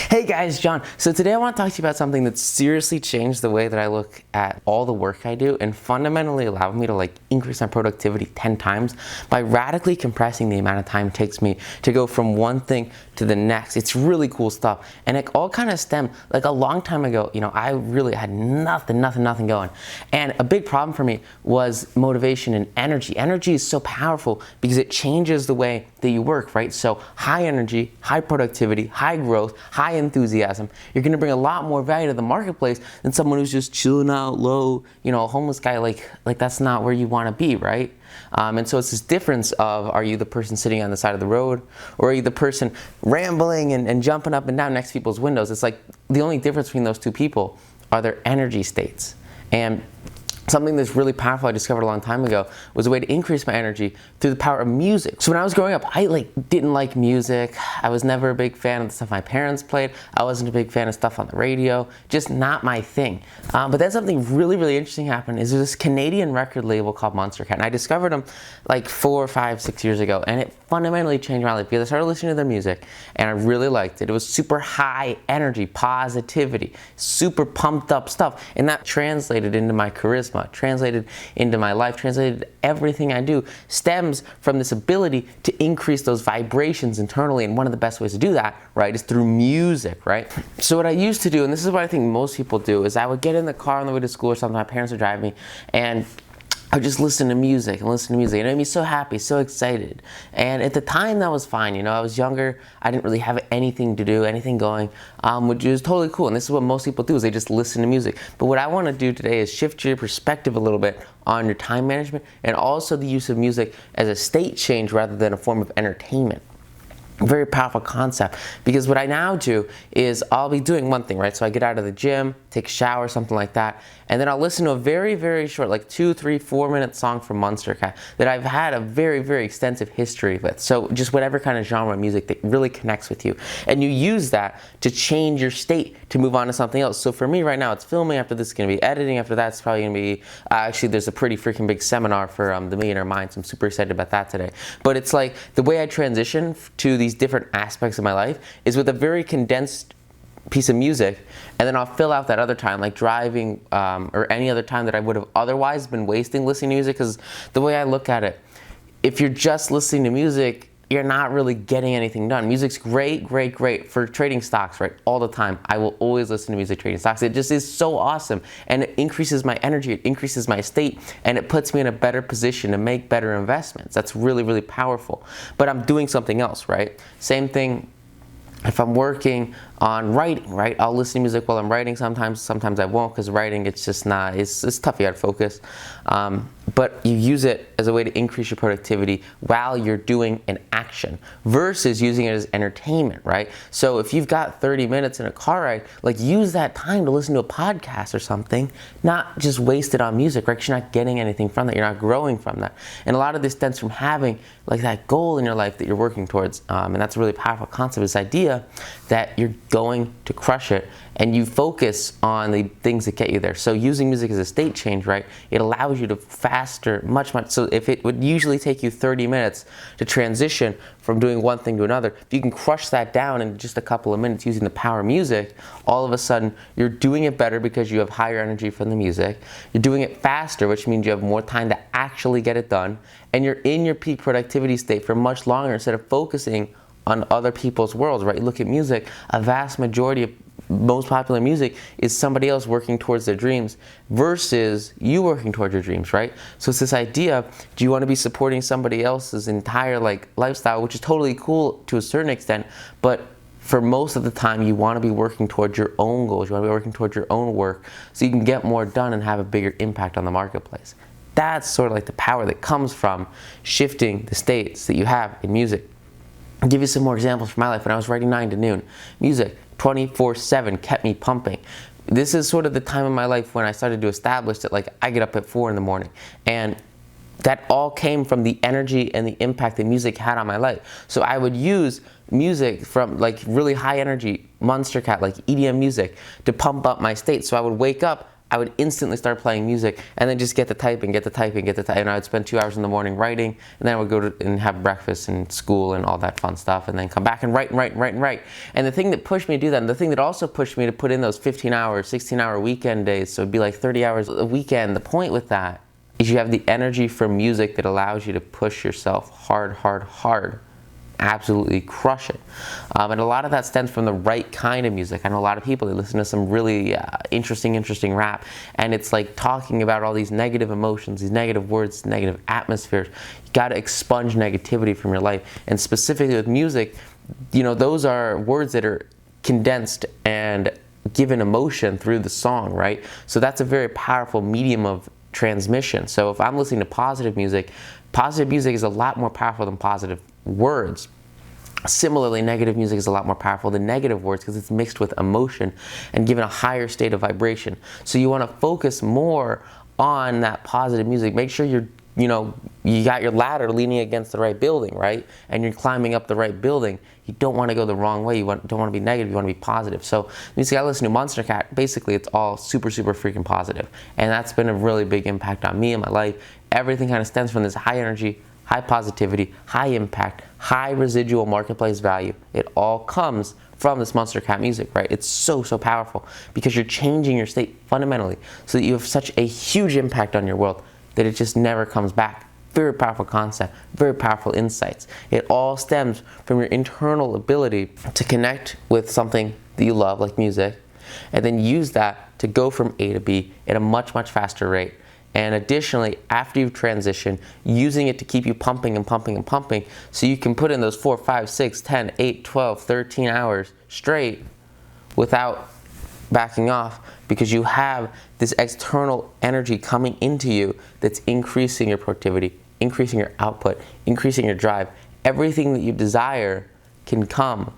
Hey guys, John. So today I want to talk to you about something that seriously changed the way that I look at all the work I do and fundamentally allowed me to increase my productivity 10 times by radically compressing the amount of time it takes me to go from one thing to the next. It's really cool stuff. And it all kind of stemmed a long time ago. I really had nothing going. And a big problem for me was motivation and energy. Energy is so powerful because it changes the way that you work, right? So high energy, high productivity, high growth, high enthusiasm, you're going to bring a lot more value to the marketplace than someone who's just chilling out low, a homeless guy. Like that's not where you want to be, right? And so it's this difference of, are you the person sitting on the side of the road, or are you the person rambling and jumping up and down next to people's windows? It's like the only difference between those two people are their energy states. And something that's really powerful I discovered a long time ago was a way to increase my energy through the power of music. So when I was growing up, I didn't like music. I was never a big fan of the stuff my parents played. I wasn't a big fan of stuff on the radio. Just not my thing. But then something really interesting happened. Is there's this Canadian record label called Monstercat, and I discovered them 4, 5, 6 years ago, and it fundamentally changed my life because I started listening to their music and I really liked it. It was super high energy, positivity, super pumped up stuff, and that translated into my charisma, translated into my life, translated everything I do, stems from this ability to increase those vibrations internally. And one of the best ways to do that, right, is through music, right? So what I used to do, and this is what I think most people do, is I would get in the car on the way to school or something, my parents would drive me, and I would just listen to music and listen to music. It made me so happy, so excited. And at the time, that was fine. I was younger. I didn't really have anything to do, anything going, which is totally cool. And this is what most people do, is they just listen to music. But what I want to do today is shift your perspective a little bit on your time management and also the use of music as a state change rather than a form of entertainment. Very powerful concept, because what I now do is I'll be doing one thing, right? So I get out of the gym, take a shower, something like that, and then I'll listen to a very short, 2, 3, 4 minute song from Monstercat that I've had a very extensive history with. So just whatever kind of genre of music that really connects with you, and you use that to change your state to move on to something else. So for me right now, it's filming. After this, it's going to be editing. After that, it's probably going to be actually there's a pretty freaking big seminar for the Millionaire Mind, so I'm super excited about that today. But it's like the way I transition to these different aspects of my life is with a very condensed piece of music, and then I'll fill out that other time, like driving or any other time that I would have otherwise been wasting listening to music. Because the way I look at it, if you're just listening to music, you're not really getting anything done. Music's great for trading stocks, right? All the time. I will always listen to music trading stocks. It just is so awesome, and it increases my energy, it increases my state, and it puts me in a better position to make better investments. That's really powerful. But I'm doing something else, right? Same thing if I'm working on writing, right? I'll listen to music while I'm writing sometimes I won't, because writing, it's just not, it's tough, you gotta focus. But you use it as a way to increase your productivity while you're doing an action versus using it as entertainment, right? So if you've got 30 minutes in a car ride, use that time to listen to a podcast or something, not just waste it on music, right? 'Cause you're not getting anything from that, you're not growing from that. And a lot of this stems from having that goal in your life that you're working towards. And that's a really powerful concept, this idea that you're going to crush it, and you focus on the things that get you there. So using music as a state change, right, it allows you to faster, much. So if it would usually take you 30 minutes to transition from doing one thing to another, if you can crush that down in just a couple of minutes using the power of music, all of a sudden you're doing it better because you have higher energy from the music. You're doing it faster, which means you have more time to actually get it done, and you're in your peak productivity state for much longer instead of focusing on other people's worlds, right? You look at music, a vast majority of most popular music is somebody else working towards their dreams versus you working towards your dreams, right? So it's this idea, do you want to be supporting somebody else's entire lifestyle, which is totally cool to a certain extent, but for most of the time you want to be working towards your own goals, you want to be working towards your own work so you can get more done and have a bigger impact on the marketplace. That's sort of the power that comes from shifting the states that you have in music. I'll give you some more examples from my life. When I was writing 9 to noon, music 24/7 kept me pumping. This is sort of the time in my life when I started to establish that I get up at 4 in the morning, and that all came from the energy and the impact that music had on my life. So I would use music from really high energy Monstercat, EDM music, to pump up my state. So I would wake up I would instantly start playing music and then just get to typing, and I would spend 2 hours in the morning writing, and then I would go to and have breakfast and school and all that fun stuff, and then come back and write. And the thing that pushed me to do that, and the thing that also pushed me to put in those 15-hour, 16-hour weekend days, so it'd be like 30 hours a weekend, the point with that is you have the energy from music that allows you to push yourself hard. Absolutely crush it. And a lot of that stems from the right kind of music. I know a lot of people, they listen to some really interesting rap, and it's like talking about all these negative emotions, these negative words, negative atmospheres. You got to expunge negativity from your life. And specifically with music, you know, those are words that are condensed and given emotion through the song, right? So that's a very powerful medium of transmission. So if I'm listening to positive music is a lot more powerful than positive words. Similarly, negative music is a lot more powerful than negative words because it's mixed with emotion and given a higher state of vibration. So you want to focus more on that positive music. Make sure you got your ladder leaning against the right building, right? And you're climbing up the right building. You don't want to go the wrong way. Don't want to be negative. You want to be positive. So the music I listen to, Monstercat, basically it's all super freaking positive. And that's been a really big impact on me and my life. Everything kind of stems from this high energy, high positivity, high impact, high residual marketplace value. It all comes from this Monstercat music, right? It's so powerful because you're changing your state fundamentally so that you have such a huge impact on your world that it just never comes back. Very powerful concept, very powerful insights. It all stems from your internal ability to connect with something that you love, like music, and then use that to go from A to B at a much faster rate. And additionally, after you've transitioned, using it to keep you pumping so you can put in those 4, 5, 6, 10, 8, 12, 13 hours straight without backing off, because you have this external energy coming into you that's increasing your productivity, increasing your output, increasing your drive. Everything that you desire can come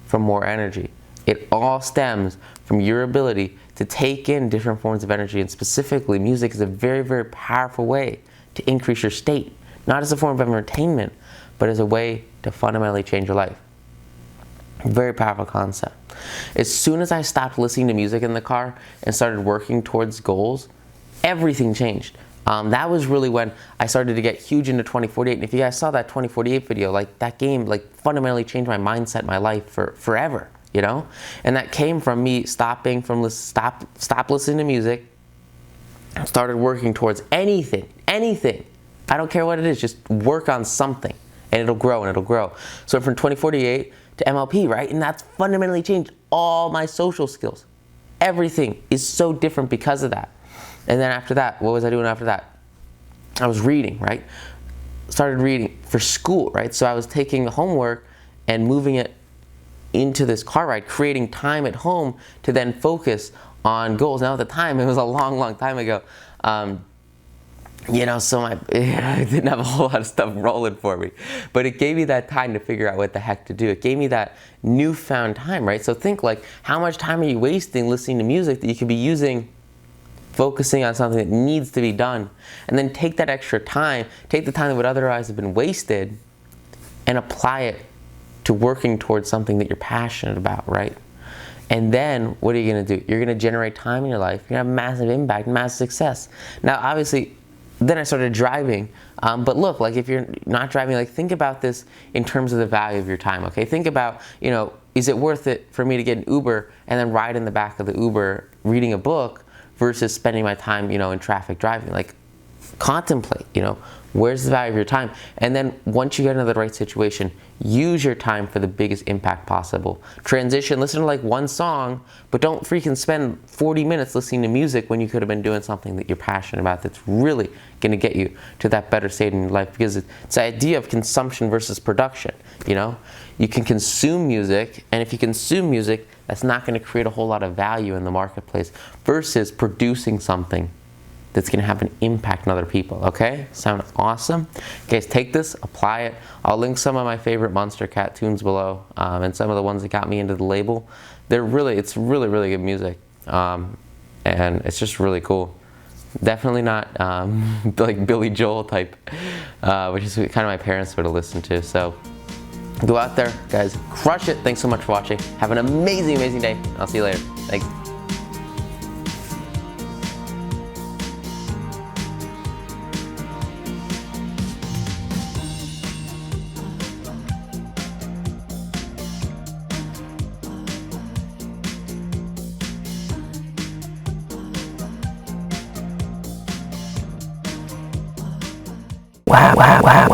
from more energy. It all stems from your ability to take in different forms of energy, and specifically music is a very powerful way to increase your state, not as a form of entertainment, but as a way to fundamentally change your life. Very powerful concept. As soon as I stopped listening to music in the car and started working towards goals, everything changed. That was really when I started to get huge into 2048. And if you guys saw that 2048 video, like that game, like fundamentally changed my mindset, my life for forever, you know? And that came from me stop listening to music, started working towards anything. I don't care what it is, just work on something and it'll grow. So from 2048 to MLP, right? And that's fundamentally changed all my social skills. Everything is so different because of that. And then after that, what was I doing after that? I was reading, right? Started reading for school, right? So I was taking the homework and moving it into this car ride, creating time at home to then focus on goals. Now at the time, it was a long time ago. So I didn't have a whole lot of stuff rolling for me, but it gave me that time to figure out what the heck to do. It gave me that newfound time, right? So think like, how much time are you wasting listening to music that you could be using focusing on something that needs to be done? And then take that extra time, take the time that would otherwise have been wasted, and apply it to working towards something that you're passionate about, right? And then what are you gonna do? You're gonna generate time in your life. You're gonna have massive impact, massive success. Now, obviously, then I started driving, but look, like if you're not driving, like think about this in terms of the value of your time, okay? Think about, is it worth it for me to get an Uber and then ride in the back of the Uber reading a book versus spending my time, in traffic driving? Like, contemplate, where's the value of your time? And then once you get into the right situation, use your time for the biggest impact possible. Transition, listen to like one song, but don't freaking spend 40 minutes listening to music when you could have been doing something that you're passionate about that's really gonna get you to that better state in your life, because it's the idea of consumption versus production, You can consume music, and if you consume music, that's not gonna create a whole lot of value in the marketplace versus producing something that's going to have an impact on other people, okay? Sound awesome? Guys, take this, apply it. I'll link some of my favorite Monstercat tunes below, and some of the ones that got me into the label. It's really good music, and it's just really cool. Definitely not like Billy Joel type, which is kind of my parents would have listened to. So go out there, guys, crush it. Thanks so much for watching. Have an amazing day. I'll see you later. Thanks. Wow, wow, wow, wow.